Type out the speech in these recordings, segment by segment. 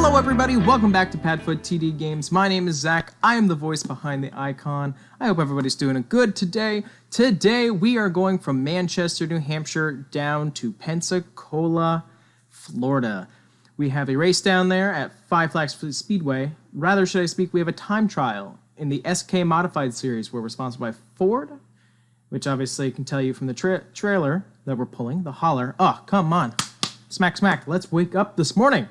Hello everybody, welcome back to PadfootTD Games. My name is Zach, I am the voice behind the icon. I hope everybody's doing good today. Today we are going from Manchester, New Hampshire down to Pensacola, Florida. We have a race down there at Five Flags Speedway. Rather, should I speak, we have a time trial in the SK Modified series where we're sponsored by Ford, which obviously can tell you from the trailer that we're pulling, the hauler. Oh, come on. Smack, smack. Let's wake up this morning.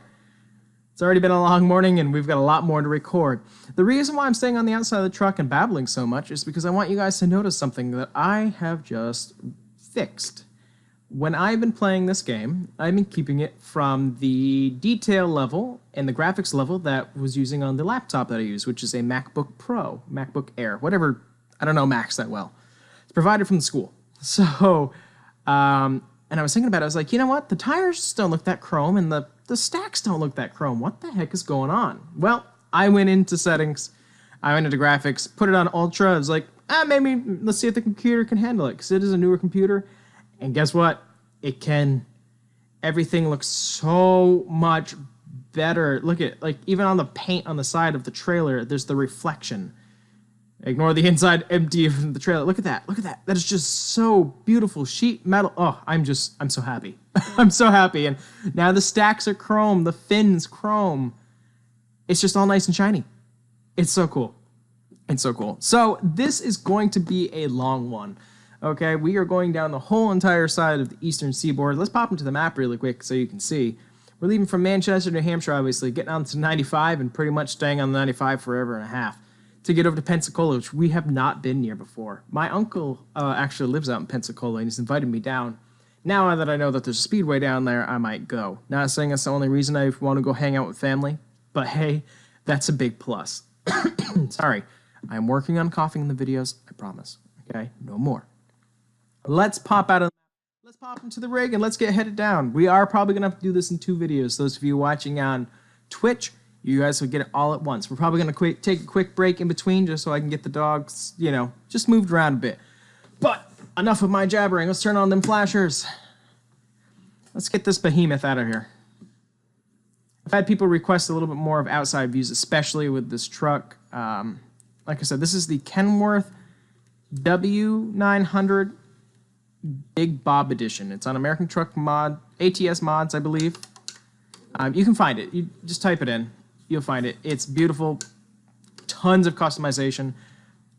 It's already been a long morning, and we've got a lot more to record. The reason why I'm staying on the outside of the truck and babbling so much is because I want you guys to notice something that I have just fixed. When I've been playing this game, I've been keeping it from the detail level and the graphics level that I was using on the laptop that I use, which is a MacBook Pro, MacBook Air, whatever. I don't know Macs that well. It's provided from the school. So, and I was thinking about it. I was like, you know what? The tires don't look that chrome, and the stacks don't look that chrome. What the heck is going on? Well, I went into settings. I went into graphics, put it on ultra. I was like, maybe let's see if the computer can handle it, because it is a newer computer. And guess what? It can. Everything looks so much better. Look at, like, even on the paint on the side of the trailer, there's the reflection. Ignore the inside empty of the trailer. Look at that. Look at that. That is just so beautiful. Sheet metal. Oh, I'm so happy. I'm so happy. And now the stacks are chrome. The fins chrome. It's just all nice and shiny. It's so cool. It's so cool. So this is going to be a long one. Okay, we are going down the whole entire side of the eastern seaboard. Let's pop into the map really quick so you can see. We're leaving from Manchester, New Hampshire, obviously, getting on to 95 and pretty much staying on the 95 forever and a half to get over to Pensacola, which we have not been near before. My uncle actually lives out in Pensacola, and he's invited me down. Now that I know that there's a speedway down there, I might go. Not saying that's the only reason I want to go hang out with family, but hey, that's a big plus. Sorry, I'm working on coughing in the videos, I promise. Okay, no more. Let's pop into the rig and let's get headed down. We are probably gonna have to do this in 2 videos. Those of you watching on Twitch, you guys will get it all at once. We're probably gonna take a quick break in between just so I can get the dogs, you know, just moved around a bit. But enough of my jabbering. Let's turn on them flashers. Let's get this behemoth out of here. I've had people request a little bit more of outside views, especially with this truck. Like I said, this is the Kenworth W900 Big Bob Edition. It's on American Truck Mod, ATS Mods, I believe. You can find it. You just type it in. You'll find it. It's beautiful. Tons of customization.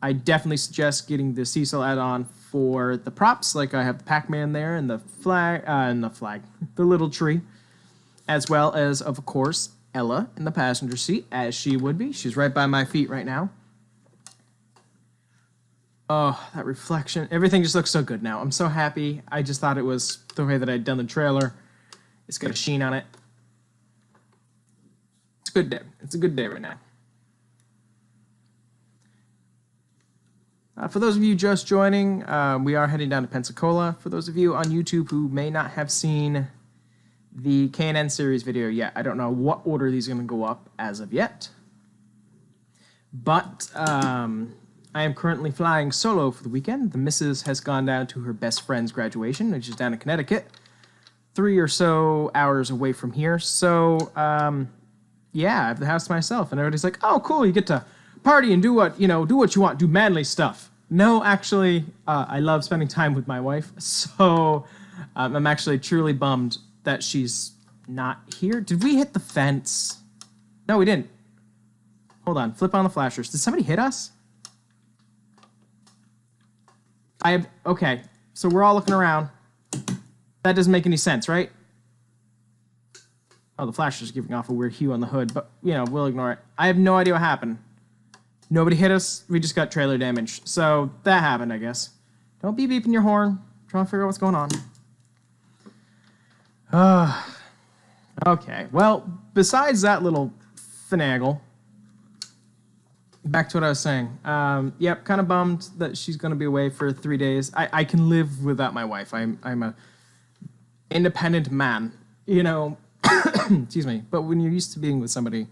I definitely suggest getting the Cecil add-on for the props. Like I have the Pac-Man there and the flag, the little tree, as well as, of course, Ella in the passenger seat, as she would be. She's right by my feet right now. Oh, that reflection. Everything just looks so good now. I'm so happy. I just thought it was the way that I'd done the trailer. It's got a sheen on it. It's a good day. It's a good day right now. For those of you just joining, we are heading down to Pensacola. For those of you on YouTube who may not have seen the K&N series video yet, I don't know what order these are going to go up as of yet. But I am currently flying solo for the weekend. The missus has gone down to her best friend's graduation, which is down in Connecticut, 3 or so hours away from here. So, yeah, I have the house to myself, and everybody's like, "Oh, cool! You get to party and do what you want, do manly stuff." No, actually, I love spending time with my wife. So, I'm actually truly bummed that she's not here. Did we hit the fence? No, we didn't. Hold on, flip on the flashers. Did somebody hit us? Okay, so we're all looking around. That doesn't make any sense, right? Oh, the flasher's giving off a weird hue on the hood, but, you know, we'll ignore it. I have no idea what happened. Nobody hit us. We just got trailer damage. So that happened, I guess. Don't be beeping your horn. I'm trying to figure out what's going on. Okay, well, besides that little finagle, back to what I was saying. Yep, kind of bummed that she's going to be away for 3 days. I can live without my wife. I'm a independent man, you know. Excuse me. But when you're used to being with somebody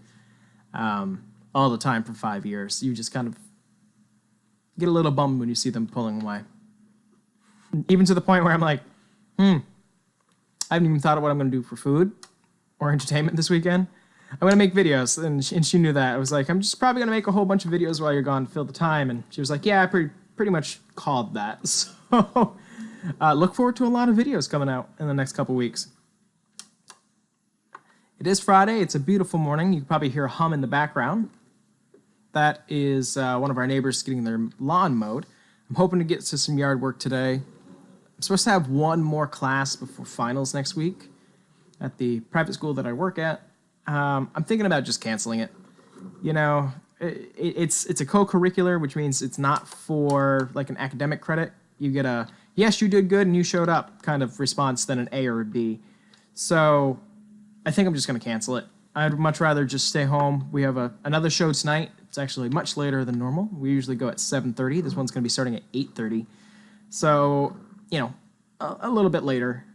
all the time for 5 years, you just kind of get a little bummed when you see them pulling away. Even to the point where I'm like, I haven't even thought of what I'm going to do for food or entertainment this weekend. I'm going to make videos. And she knew that. I was like, I'm just probably going to make a whole bunch of videos while you're gone to fill the time. And she was like, yeah, I pretty much called that. So look forward to a lot of videos coming out in the next couple weeks. It is Friday. It's a beautiful morning. You can probably hear a hum in the background. That is one of our neighbors getting their lawn mowed. I'm hoping to get to some yard work today. I'm supposed to have one more class before finals next week at the private school that I work at. I'm thinking about just canceling it. You know, it's a co-curricular, which means it's not for like an academic credit. You get a, yes, you did good and you showed up kind of response than an A or a B. So I think I'm just going to cancel it. I'd much rather just stay home. We have another show tonight. It's actually much later than normal. We usually go at 7:30. This one's going to be starting at 8:30. So, you know, a little bit later.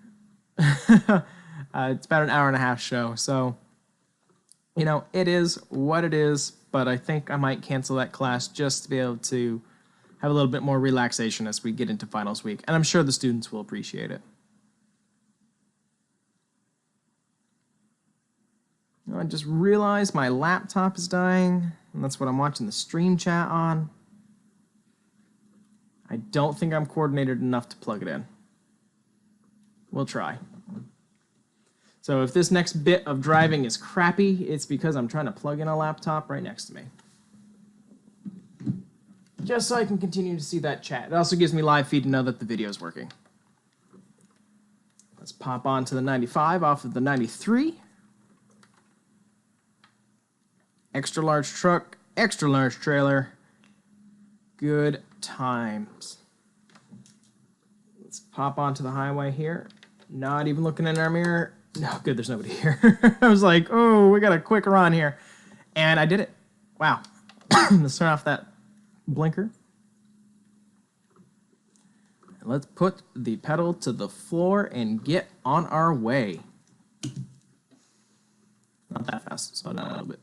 It's about an hour and a half show. So, you know, it is what it is. But I think I might cancel that class just to be able to have a little bit more relaxation as we get into finals week. And I'm sure the students will appreciate it. I just realized my laptop is dying, and that's what I'm watching the stream chat on. I don't think I'm coordinated enough to plug it in. We'll try. So if this next bit of driving is crappy, it's because I'm trying to plug in a laptop right next to me. Just so I can continue to see that chat. It also gives me live feed to know that the video is working. Let's pop on to the 95 off of the 93. Extra large truck, extra large trailer. Good times. Let's pop onto the highway here. Not even looking in our mirror. No, good, there's nobody here. I was like, oh, we got a quick run here. And I did it. Wow. Let's turn off that blinker. And let's put the pedal to the floor and get on our way. Not that fast, slow down a little bit.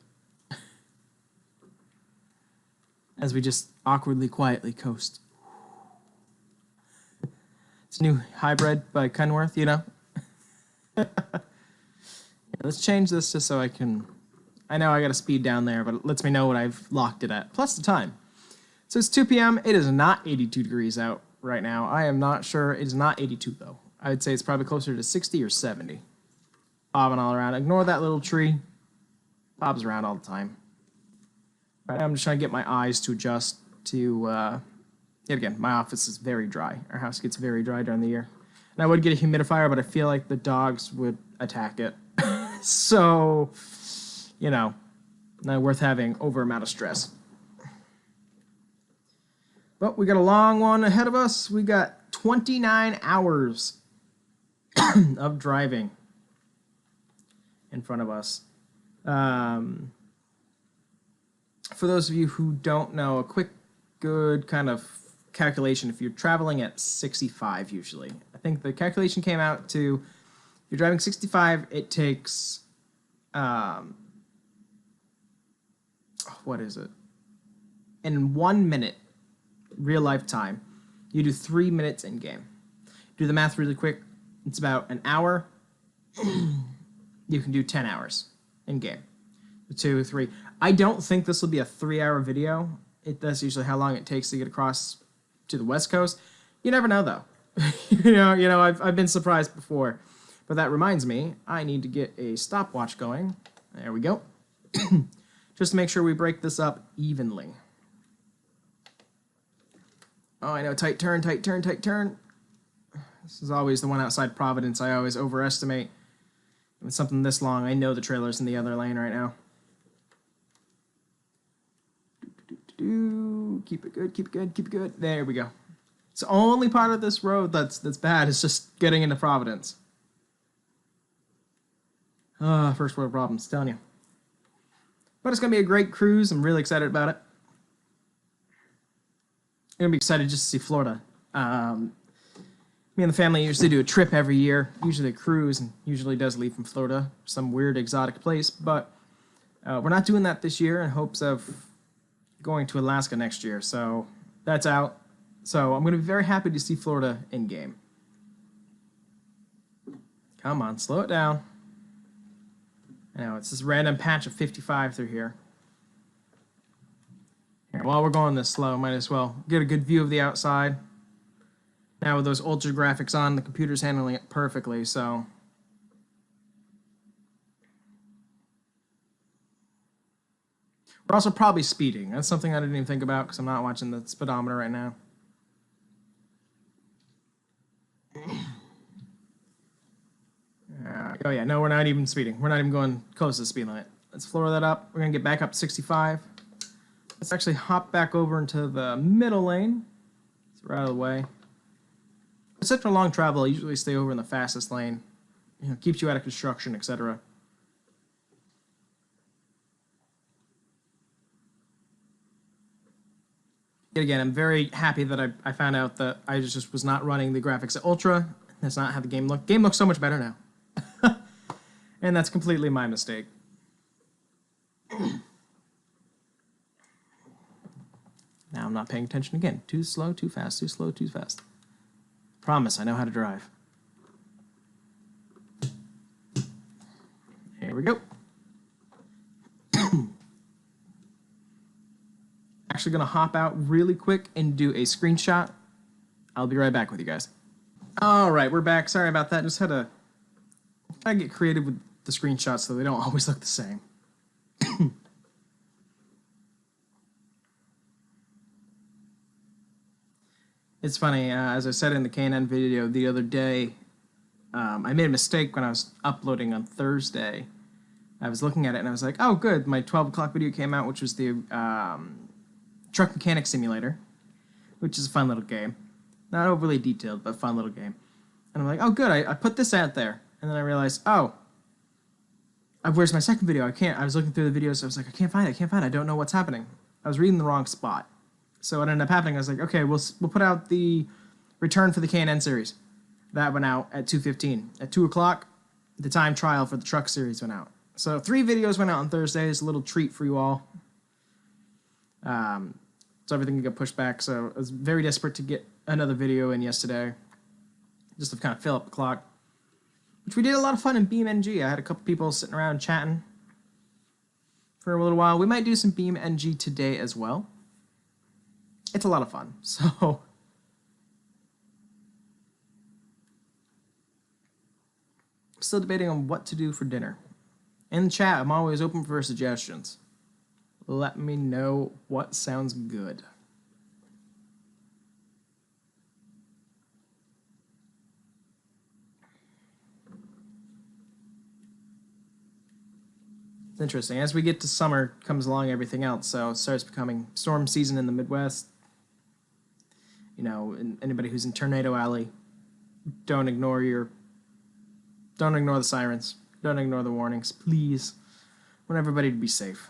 As we just awkwardly, quietly coast. It's a new hybrid by Kenworth, you know? Yeah, let's change this just so I can... I know I got to speed down there, but it lets me know what I've locked it at. Plus the time. So it's 2 p.m. It is not 82 degrees out right now. I am not sure. It is not 82, though. I would say it's probably closer to 60 or 70. Bobbing all around. Ignore that little tree. Bobs around all the time. I'm just trying to get my eyes to adjust to, yet again, my office is very dry. Our house gets very dry during the year. And I would get a humidifier, but I feel like the dogs would attack it. So, you know, not worth having over amount of stress. But we got a long one ahead of us. We got 29 hours of driving in front of us. For those of you who don't know, a quick, good kind of calculation, if you're traveling at 65 usually, I think the calculation came out to, if you're driving 65, it takes, what is it? In 1 minute, real life time, you do 3 minutes in game. Do the math really quick, it's about an hour. You can do 10 hours in game. 2, 3. I don't think this will be a 3-hour video. That's usually how long it takes to get across to the West Coast. You never know, though. you know, I've been surprised before. But that reminds me, I need to get a stopwatch going. There we go. Just to make sure we break this up evenly. Oh, I know, tight turn, tight turn, tight turn. This is always the one outside Providence I always overestimate. With something this long, I know the trailer's in the other lane right now. Keep it good, keep it good, keep it good. There we go. It's the only part of this road that's bad is just getting into Providence. First world problems, telling you. But it's going to be a great cruise. I'm really excited about it. I'm going to be excited just to see Florida. Me and the family usually do a trip every year, usually a cruise, and usually does leave from Florida, some weird exotic place. But we're not doing that this year in hopes of going to Alaska next year. So that's out. So I'm going to be very happy to see Florida in game. Come on, slow it down. I know, it's this random patch of 55 through here. Here, while we're going this slow, might as well get a good view of the outside. Now with those ultra graphics on, the computer's handling it perfectly, so... We're also probably speeding. That's something I didn't even think about because I'm not watching the speedometer right now. Oh yeah, no, we're not even speeding. We're not even going close to the speed limit. Let's floor that up. We're going to get back up to 65. Let's actually hop back over into the middle lane. So we're out of the way. Except for long travel, I usually stay over in the fastest lane. You know, keeps you out of construction, etc. Yet again, I'm very happy that I found out that I just was not running the graphics at Ultra. That's not how the game looked. Game looks so much better now. And that's completely my mistake. Now I'm not paying attention again. Too slow, too fast, too slow, too fast. Promise, I know how to drive. Here we go. Actually going to hop out really quick and do a screenshot. I'll be right back with you guys. All right, we're back. Sorry about that. Just had to try to get creative with the screenshots so they don't always look the same. It's funny, as I said in the K&N video the other day, I made a mistake when I was uploading on Thursday. I was looking at it and I was like, oh good, my 12 o'clock video came out, which was the Truck Mechanic Simulator, which is a fun little game. Not overly detailed, but fun little game. And I'm like, oh good, I put this out there. And then I realized, oh, where's my second video? I was looking through the videos, so I was like, I can't find it, I don't know what's happening. I was reading the wrong spot. So what ended up happening, I was like, okay, we'll put out the return for the K&N series. That went out at 2:15. At 2 o'clock, the time trial for the truck series went out. So 3 videos went out on Thursday. It's a little treat for you all. So everything got pushed back. So I was very desperate to get another video in yesterday, just to kind of fill up the clock. Which we did a lot of fun in BeamNG. I had a couple people sitting around chatting for a little while. We might do some BeamNG today as well. It's a lot of fun. So I'm still debating on what to do for dinner. In the chat, I'm always open for suggestions. Let me know what sounds good. It's interesting. As we get to summer, comes along everything else. So it starts becoming storm season in the Midwest. You know, anybody who's in Tornado Alley, don't ignore the sirens. Don't ignore the warnings, please. I want everybody to be safe.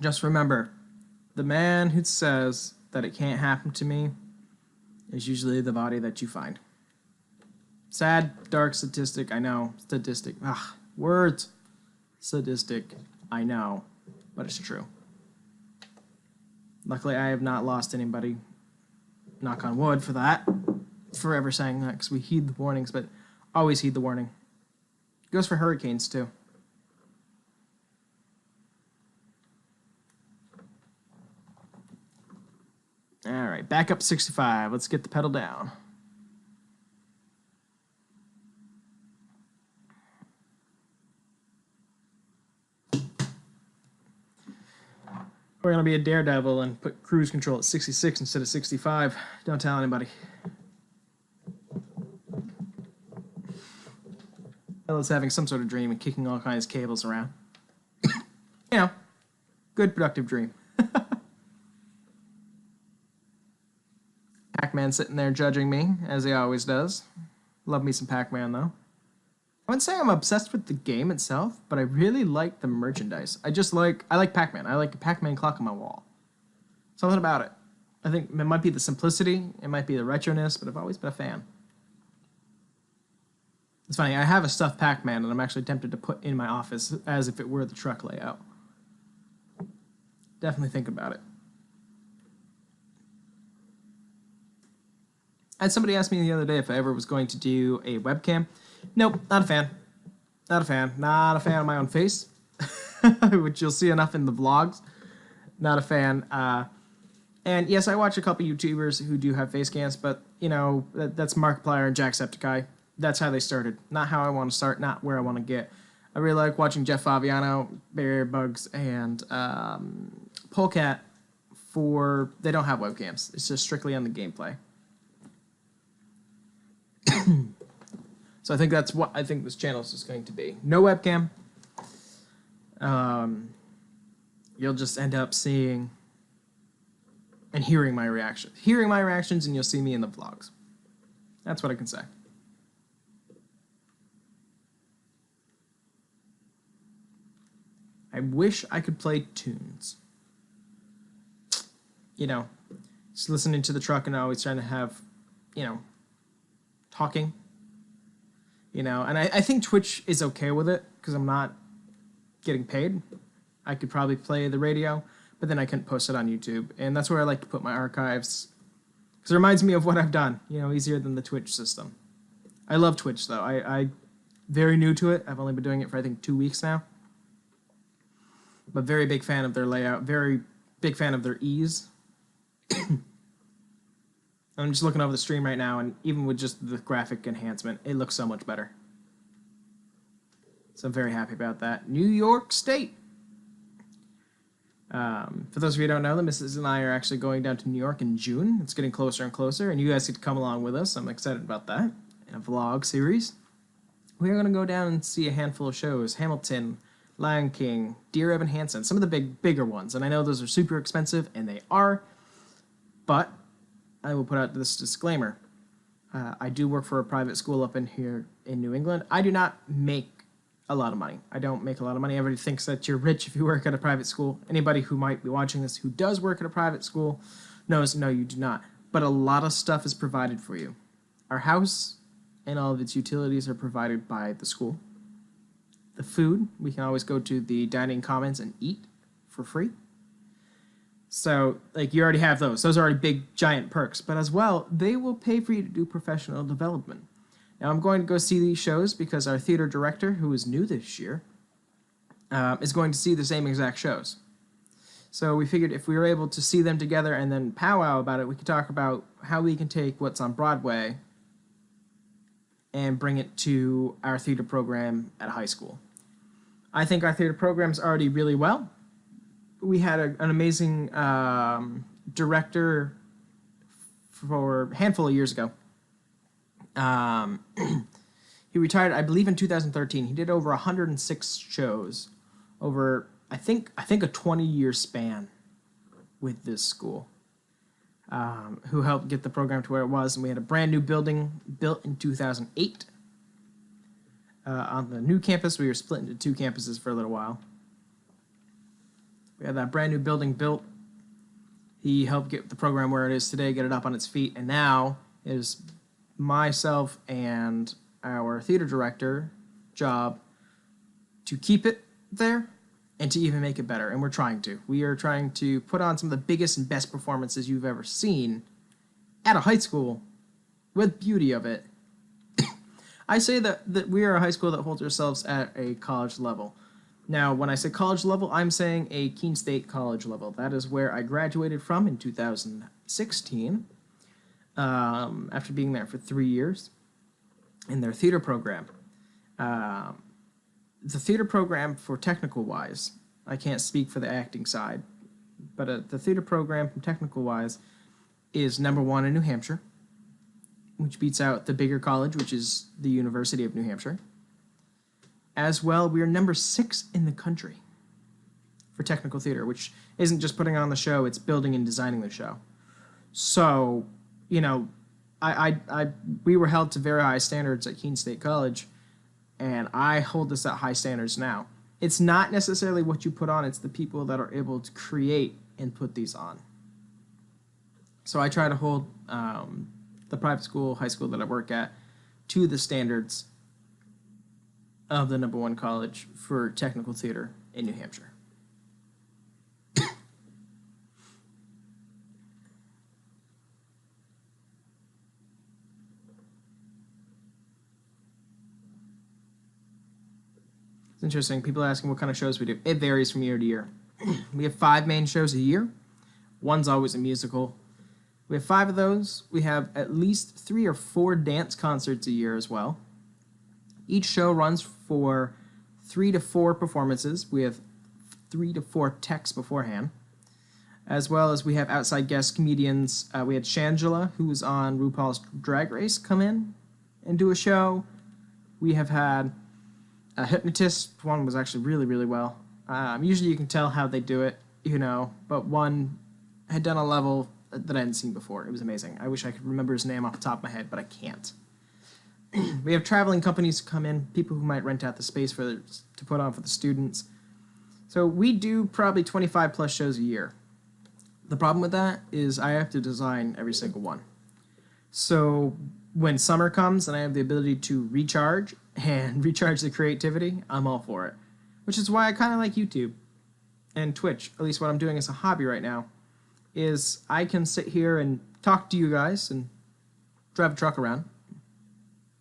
Just remember, the man who says that it can't happen to me is usually the body that you find. Sad, dark statistic, I know. Statistic. Words. Sadistic, I know. But it's true. Luckily, I have not lost anybody. Knock on wood for that. Forever saying that because we heed the warnings, but always heed the warning. Goes for hurricanes, too. All right, back up 65. Let's get the pedal down. We're going to be a daredevil and put cruise control at 66 instead of 65. Don't tell anybody. Ella's having some sort of dream and kicking all kinds of cables around. You know, good productive dream. Pac-Man sitting there judging me, as he always does. Love me some Pac-Man, though. I wouldn't say I'm obsessed with the game itself, but I really like the merchandise. I like Pac-Man. I like a Pac-Man clock on my wall. Something about it. I think it might be the simplicity, it might be the retroness, but I've always been a fan. It's funny, I have a stuffed Pac-Man that I'm actually tempted to put in my office as if it were the truck layout. Definitely think about it. I had somebody ask me the other day if I ever was going to do a webcam. Nope, not a fan. Not a fan. Not a fan of my own face, which you'll see enough in the vlogs. Not a fan. And yes, I watch a couple YouTubers who do have face cams, but, you know, that's Markiplier and Jacksepticeye. That's how they started. Not how I want to start, not where I want to get. I really like watching Jeff Favignano, Barry Bugs, and Polecat they don't have webcams. It's just strictly on the gameplay. So I think that's what I think this channel is just going to be. No webcam. You'll just end up seeing and hearing my reactions. Hearing my reactions, and you'll see me in the vlogs. That's what I can say. I wish I could play tunes. You know, just listening to the truck and always trying to have, you know, talking. You know, and I think Twitch is okay with it because I'm not getting paid. I could probably play the radio, but then I couldn't post it on YouTube. And that's where I like to put my archives because it reminds me of what I've done, you know, easier than the Twitch system. I love Twitch, though. I very new to it. I've only been doing it for, I think, 2 weeks now. But very big fan of their layout. Very big fan of their ease. I'm just looking over the stream right now, and even with just the graphic enhancement, it looks so much better. So I'm very happy about that. New York State. For those of you who don't know, the missus and I are actually going down to New York in June. It's getting closer and closer, and you guys get to come along with us. I'm excited about that. In a vlog series. We are going to go down and see a handful of shows. Hamilton, Lion King, Dear Evan Hansen, some of the bigger ones. And I know those are super expensive, and they are. But I will put out this disclaimer. I do work for a private school up in here in New England. I do not make a lot of money. I don't make a lot of money. Everybody thinks that you're rich if you work at a private school. Anybody who might be watching this who does work at a private school knows, no, you do not. But a lot of stuff is provided for you. Our house and all of its utilities are provided by the school. The food, we can always go to the dining commons and eat for free. So, like, you already have those. Those are already big, giant perks. But as well, they will pay for you to do professional development. Now, I'm going to go see these shows because our theater director, who is new this year, is going to see the same exact shows. So we figured if we were able to see them together and then powwow about it, we could talk about how we can take what's on Broadway and bring it to our theater program at a high school. I think our theater program's already really well. We had an amazing director for a handful of years ago. He retired, I believe, in 2013. He did over 106 shows over, I think a 20-year span with this school. Who helped get the program to where it was, and we had a brand new building built in 2008. On the new campus, we were split into 2 campuses for a little while. We had that brand new building built. He helped get the program where it is today, get it up on its feet, and now it is myself and our theater director job to keep it there and to even make it better, and we're trying to. We are trying to put on some of the biggest and best performances you've ever seen at a high school with beauty of it. I say that we are a high school that holds ourselves at a college level. Now, when I say college level, I'm saying a Keene State college level. That is where I graduated from in 2016, after being there for 3 years in their theater program. The theater program, for technical-wise, I can't speak for the acting side, but the theater program, from technical-wise, is #1 in New Hampshire, which beats out the bigger college, which is the University of New Hampshire. As well, we are #6 in the country for technical theater, which isn't just putting on the show, it's building and designing the show. So, you know, we were held to very high standards at Keene State College, and I hold this at high standards now. It's not necessarily what you put on, it's the people that are able to create and put these on. So I try to hold the private school, high school that I work at, to the standards of the #1 college for technical theater in New Hampshire. It's interesting. People are asking what kind of shows we do. It varies from year to year. We have 5 main shows a year. One's always a musical. We have 5 of those. We have at least 3 or 4 dance concerts a year as well. Each show runs for 3 to 4 performances. We have 3 to 4 techs beforehand. As well as we have outside guest comedians. We had Shangela, who was on RuPaul's Drag Race, come in and do a show. We have had a hypnotist. One was actually really, really well. Usually you can tell how they do it, but one had done a level that I hadn't seen before. It was amazing. I wish I could remember his name off the top of my head, but I can't. We have traveling companies come in, people who might rent out the space to put on for the students. So we do probably 25 plus shows a year. The problem with that is I have to design every single one. So when summer comes and I have the ability to recharge and recharge the creativity, I'm all for it. Which is why I kind of like YouTube and Twitch, at least what I'm doing as a hobby right now, is I can sit here and talk to you guys and drive a truck around.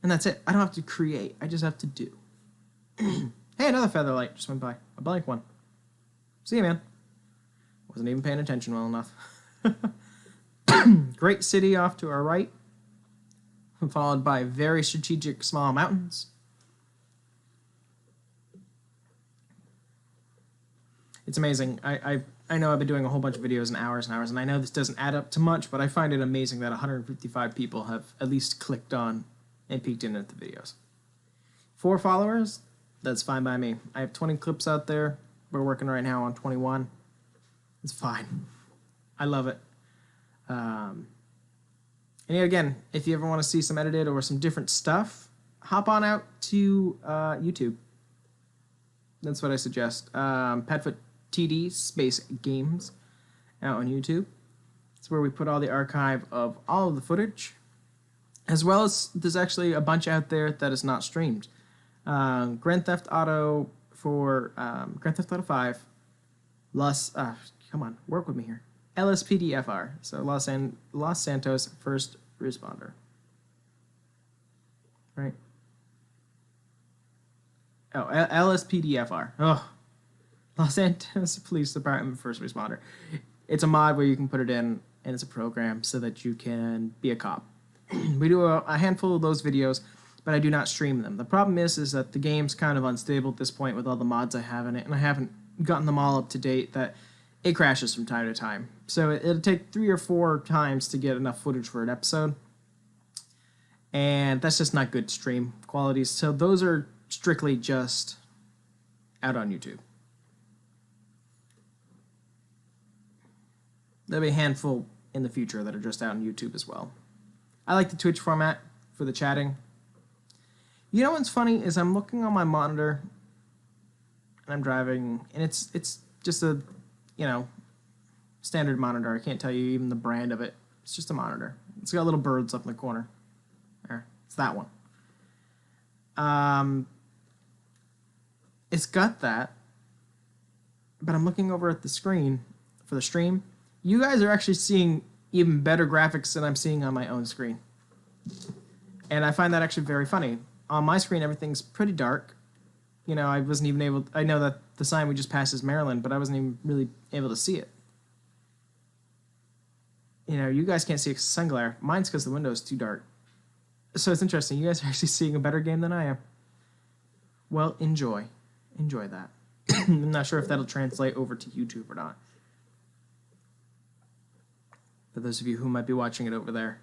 And that's it. I don't have to create. I just have to do. Hey, another Featherlite just went by. A blank one. See you, man. Wasn't even paying attention well enough. Great city off to our right, followed by very strategic small mountains. It's amazing. I know I've been doing a whole bunch of videos in hours and hours, and I know this doesn't add up to much, but I find it amazing that 155 people have at least clicked on and peeked in at the videos. 4 followers, that's fine by me. I have 20 clips out there. We're working right now on 21. It's fine. I love it. And again, if you ever want to see some edited or some different stuff, hop on out to YouTube. That's what I suggest. PadfootTD space games out on YouTube. It's where we put all the archive of all of the footage, as well as there's actually a bunch out there that is not streamed. Grand Theft Auto 5, come on, work with me here. LSPDFR, so Los Santos First Responder. Right? Oh, LSPDFR. Oh, Los Santos Police Department First Responder. It's a mod where you can put it in, and it's a program so that you can be a cop. We do a handful of those videos, but I do not stream them. The problem is that the game's kind of unstable at this point with all the mods I have in it, and I haven't gotten them all up to date, that it crashes from time to time. So it'll take 3 or 4 times to get enough footage for an episode, and that's just not good stream quality. So those are strictly just out on YouTube. There'll be a handful in the future that are just out on YouTube as well. I like the Twitch format for the chatting. You know what's funny is I'm looking on my monitor and I'm driving, and it's just a, standard monitor. I can't tell you even the brand of it. It's just a monitor. It's got little birds up in the corner. There, it's that one. It's got that, but I'm looking over at the screen for the stream. You guys are actually seeing even better graphics than I'm seeing on my own screen. And I find that actually very funny. On my screen, everything's pretty dark. I wasn't even able... I know that the sign we just passed is Maryland, but I wasn't even really able to see it. You guys can't see a sun glare. Mine's because the window is too dark. So it's interesting. You guys are actually seeing a better game than I am. Well, enjoy. Enjoy that. I'm not sure if that'll translate over to YouTube or not. For those of you who might be watching it over there.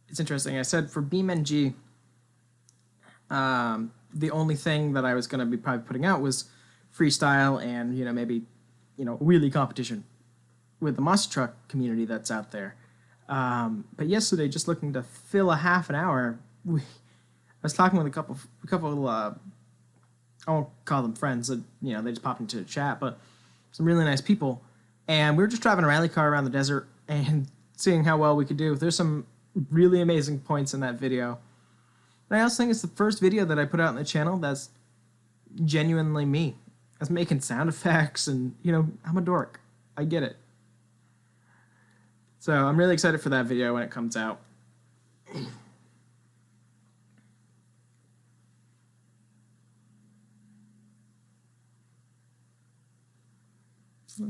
It's interesting. I said for BeamNG, the only thing that I was going to be probably putting out was freestyle and, maybe, wheelie competition with the monster truck community that's out there. But yesterday, just looking to fill a half an hour, I was talking with a couple I won't call them friends, they just popped into the chat, but some really nice people. And we were just driving a rally car around the desert and seeing how well we could do. There's some really amazing points in that video. And I also think it's the first video that I put out on the channel that's genuinely me. I was making sound effects and, I'm a dork. I get it. So I'm really excited for that video when it comes out.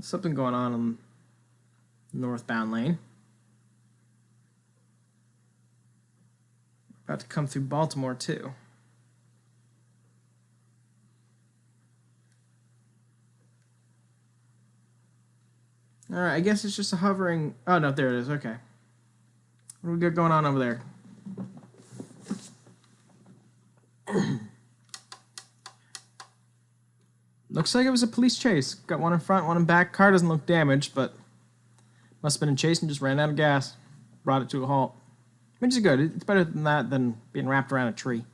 Something going on the northbound lane. About to come through Baltimore too. All right, I guess it's just a hovering. Oh no, there it is. Okay. What do we got going on over there? Looks like it was a police chase. Got one in front, one in back. Car doesn't look damaged, but must have been in chase and just ran out of gas. Brought it to a halt. Which is good. It's better than that than being wrapped around a tree.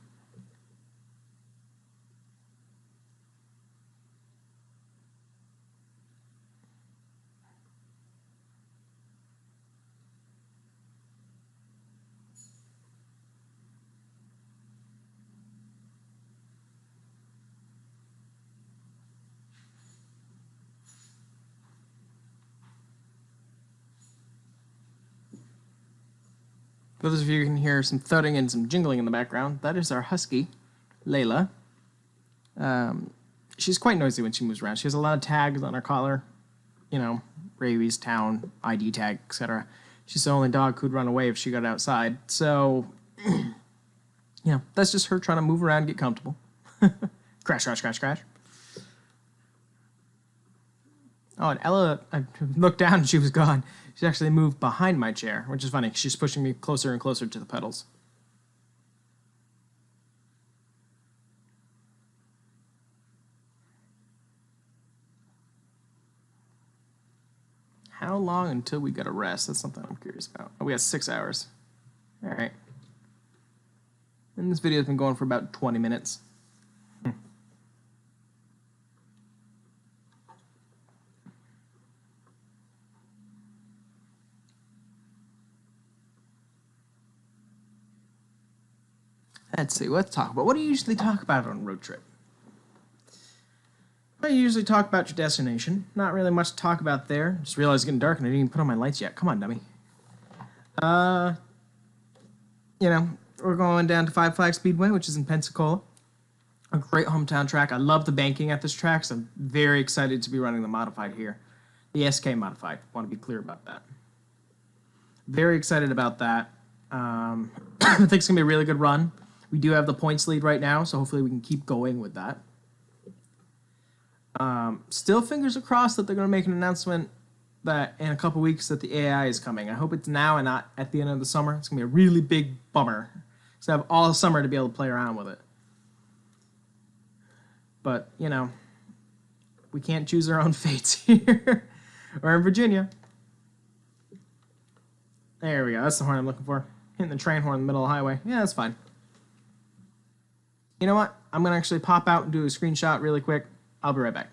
For those of you who can hear some thudding and some jingling in the background, that is our husky, Layla. She's quite noisy when she moves around. She has a lot of tags on her collar, you know, rabies, town, ID tag, etc. She's the only dog who'd run away if she got outside. So, you know, that's just her trying to move around and get comfortable. Crash, crash, crash, crash. Oh, and Ella, I looked down and she was gone. She actually moved behind my chair, which is funny. She's pushing me closer and closer to the pedals. How long until we get a rest? That's something I'm curious about. Oh, we have 6 hours. All right. And this video has been going for about 20 minutes. Let's see, let's talk about. What do you usually talk about on a road trip? I usually talk about your destination. Not really much to talk about there. Just realized it's getting dark and I didn't even put on my lights yet. Come on, dummy. You know, we're going down to Five Flag Speedway, which is in Pensacola. A great hometown track. I love the banking at this track, so I'm very excited to be running the modified here. The SK modified. Want to be clear about that. Very excited about that. I think it's going to be a really good run. We do have the points lead right now, so hopefully we can keep going with that. Still fingers are crossed that they're going to make an announcement that in a couple weeks that the AI is coming. I hope it's now and not at the end of the summer. It's going to be a really big bummer. So I have all summer to be able to play around with it. But, you know, we can't choose our own fates here. Or in Virginia. There we go. That's the horn I'm looking for. Hitting the train horn in the middle of the highway. Yeah, that's fine. You know what? I'm going to actually pop out and do a screenshot really quick. I'll be right back.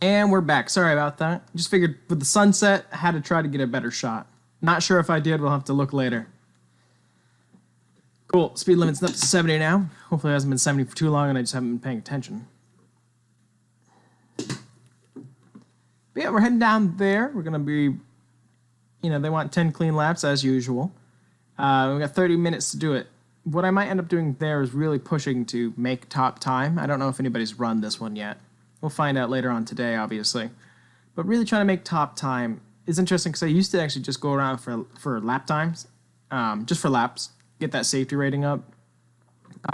And we're back. Sorry about that. Just figured with the sunset, I had to try to get a better shot. Not sure if I did. We'll have to look later. Cool. Speed limit's up to 70 now. Hopefully it hasn't been 70 for too long and I just haven't been paying attention. But yeah, we're heading down there. We're going to be, you know, they want 10 clean laps as usual. We've got 30 minutes to do it. What I might end up doing there is really pushing to make top time. I don't know if anybody's run this one yet. We'll find out later on today, obviously. But really trying to make top time is interesting because I used to actually just go around for lap times, just for laps, get that safety rating up.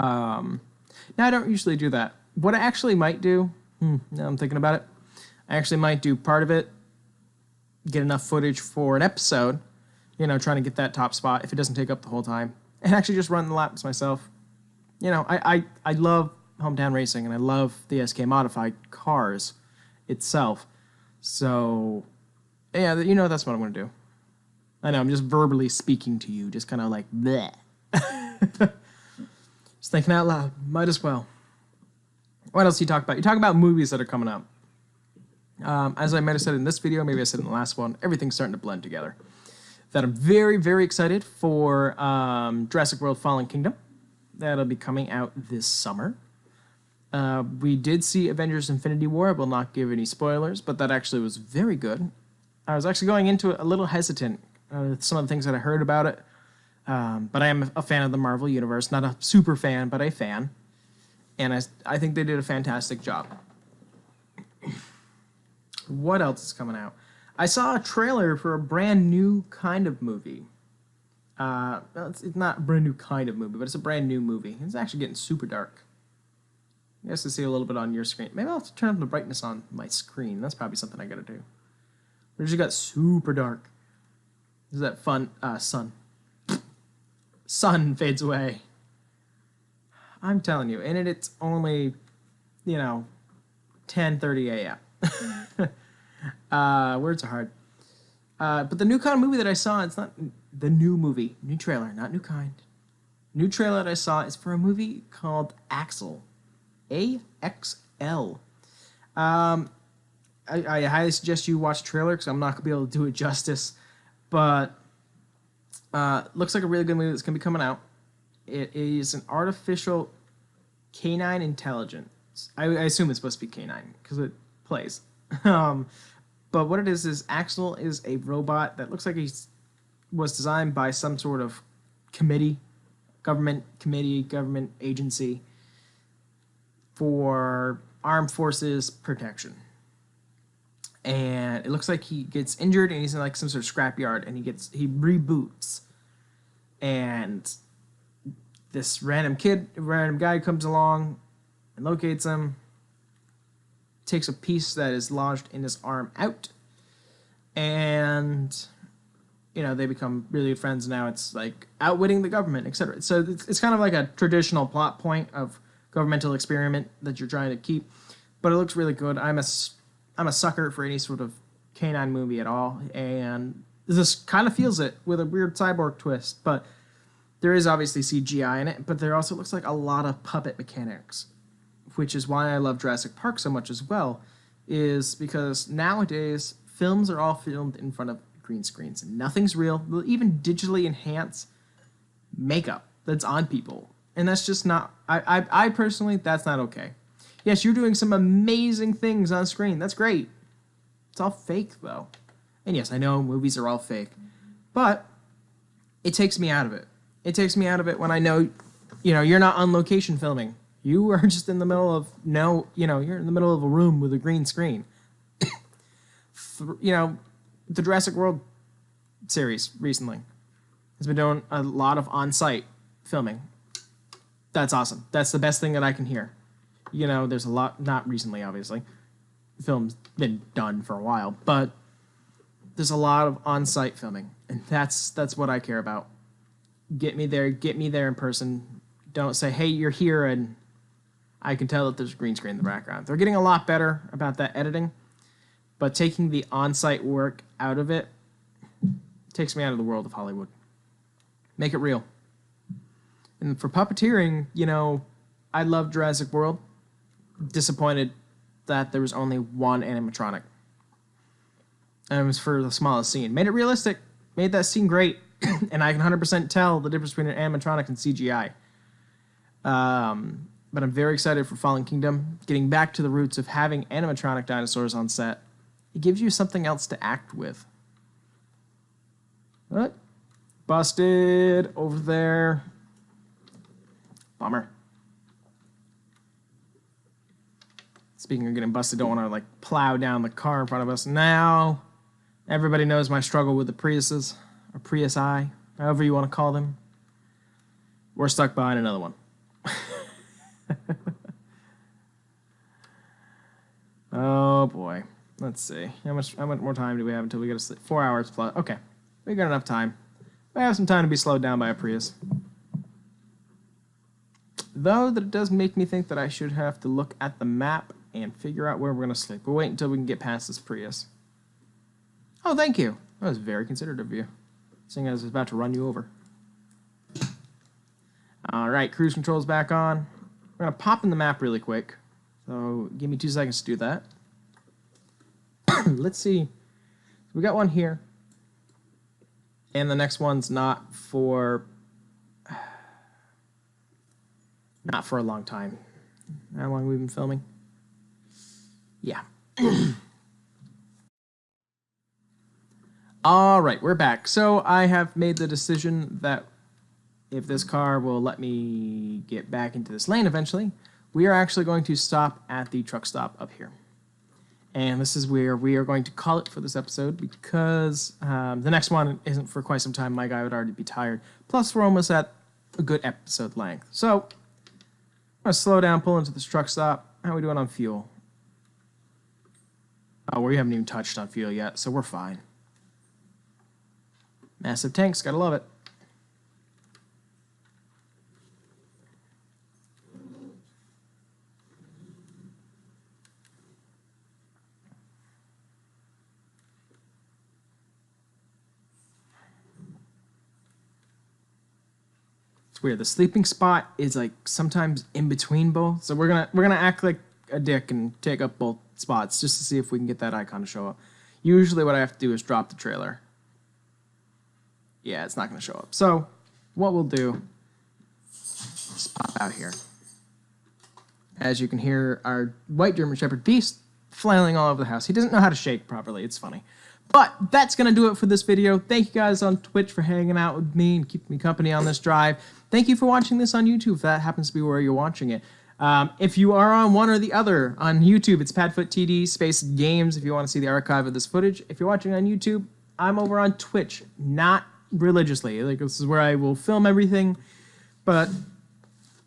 Now I don't usually do that. What I actually might do, now I'm thinking about it, I actually might do part of it, get enough footage for an episode, you know, trying to get that top spot if it doesn't take up the whole time. And actually just run the laps myself. You know, I love hometown racing, and I love the SK modified cars itself. So, yeah, you know that's what I'm going to do. I know, I'm just verbally speaking to you, just kind of like, bleh. Just thinking out loud. Might as well. What else do you talk about? You talk about movies that are coming up. As I might have said in this video, maybe I said in the last one, everything's starting to blend together. That I'm very, very excited for Jurassic World Fallen Kingdom. That'll be coming out this summer. We did see Avengers Infinity War. I will not give any spoilers, but that actually was very good. I was actually going into it a little hesitant with some of the things that I heard about it. But I am a fan of the Marvel Universe. Not a super fan, but a fan. And I think they did a fantastic job. What else is coming out? I saw a trailer for a brand new kind of movie. It's not a brand new kind of movie, but it's a brand new movie. It's actually getting super dark. You guys can see a little bit on your screen. Maybe I'll have to turn up the brightness on my screen. That's probably something I gotta do. It just got super dark. Is that fun? Sun. Sun fades away. I'm telling you, and it's only, 10:30 a.m. Words are hard. But the new kind of movie that I saw, it's not the new movie, new trailer, not new kind. New trailer that I saw is for a movie called Axel. A-X-L. I highly suggest you watch the trailer because I'm not going to be able to do it justice. But looks like a really good movie that's going to be coming out. It is an artificial canine intelligence. I assume it's supposed to be canine because it plays. But what it is Axel is a robot that looks like he was designed by some sort of government agency for armed forces protection. And it looks like he gets injured and he's in like some sort of scrapyard and he reboots. And this random guy comes along and locates him, takes a piece that is lodged in his arm out, and they become really good friends. Now it's like outwitting the government, etc. So it's kind of like a traditional plot point of governmental experiment that you're trying to keep, but it looks really good. I'm a sucker for any sort of canine movie at all, and this kind of feels it with a weird cyborg twist, but there is obviously CGI in it, but there also looks like a lot of puppet mechanics, which is why I love Jurassic Park so much as well, is because nowadays films are all filmed in front of green screens and nothing's real. They'll even digitally enhance makeup that's on people, and that's just not, I personally, that's not okay. Yes, you're doing some amazing things on screen. That's great. It's all fake, though. And yes, I know movies are all fake, but it takes me out of it. It takes me out of it when I know, you're not on location filming. You are just in the middle of you're in the middle of a room with a green screen. The Jurassic World series recently has been doing a lot of on-site filming. That's awesome. That's the best thing that I can hear. There's a lot, not recently, obviously. The film's been done for a while, but there's a lot of on-site filming, and that's what I care about. Get me there in person. Don't say, hey, you're here, and I can tell that there's a green screen in the background. They're getting a lot better about that editing, but taking the on-site work out of it takes me out of the world of Hollywood. Make it real. And for puppeteering, I love Jurassic World. Disappointed that there was only one animatronic. And it was for the smallest scene. Made it realistic. Made that scene great. And I can 100% tell the difference between an animatronic and CGI. But I'm very excited for Fallen Kingdom. Getting back to the roots of having animatronic dinosaurs on set. It gives you something else to act with. What? Busted over there. Bummer. Speaking of getting busted, don't want to plow down the car in front of us. Now, everybody knows my struggle with the Priuses, or Prius I, however you want to call them. We're stuck behind another one. Oh boy. Let's see. How much more time do we have until we get to sleep? 4 hours plus. Okay. We got enough time. We have some time to be slowed down by a Prius. Though that it does make me think that I should have to look at the map and figure out where we're going to sleep. We'll wait until we can get past this Prius. Oh, thank you. That was very considerate of you, seeing as I was about to run you over. All right, cruise control's back on. We're going to pop in the map really quick. So give me 2 seconds to do that. Let's see. We got one here. And the next one's not for a long time. How long have we been filming? Yeah. All right, we're back. So I have made the decision that if this car will let me get back into this lane eventually, we are actually going to stop at the truck stop up here. And this is where we are going to call it for this episode because the next one isn't for quite some time. My guy would already be tired. Plus, we're almost at a good episode length. So I'm going to slow down, pull into this truck stop. How are we doing on fuel? Oh, we haven't even touched on fuel yet, so we're fine. Massive tanks, gotta love it. It's weird. The sleeping spot is like sometimes in between both, so we're gonna act like a dick and take up both spots just to see if we can get that icon to show up. Usually, what I have to do is drop the trailer. Yeah, it's not going to show up. So what we'll do is pop out here. As you can hear, our white German Shepherd beast flailing all over the house. He doesn't know how to shake properly. It's funny. But that's going to do it for this video. Thank you guys on Twitch for hanging out with me and keeping me company on this drive. Thank you for watching this on YouTube, if that happens to be where you're watching it. If you are on one or the other, on YouTube, it's PadfootTD space games if you want to see the archive of this footage. If you're watching on YouTube, I'm over on Twitch, not religiously. Like, this is where I will film everything, but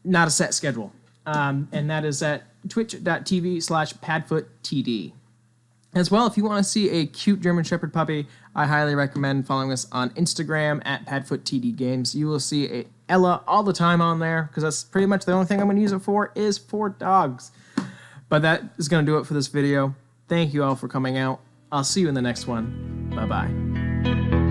not a set schedule. And that is at twitch.tv/PadfootTD. As well, if you want to see a cute German Shepherd puppy, I highly recommend following us on Instagram at PadfootTD Games. You will see a Ella all the time on there, because that's pretty much the only thing I'm going to use it for is for dogs. But that is going to do it for this video. Thank you all for coming out. I'll see you in the next one. Bye-bye.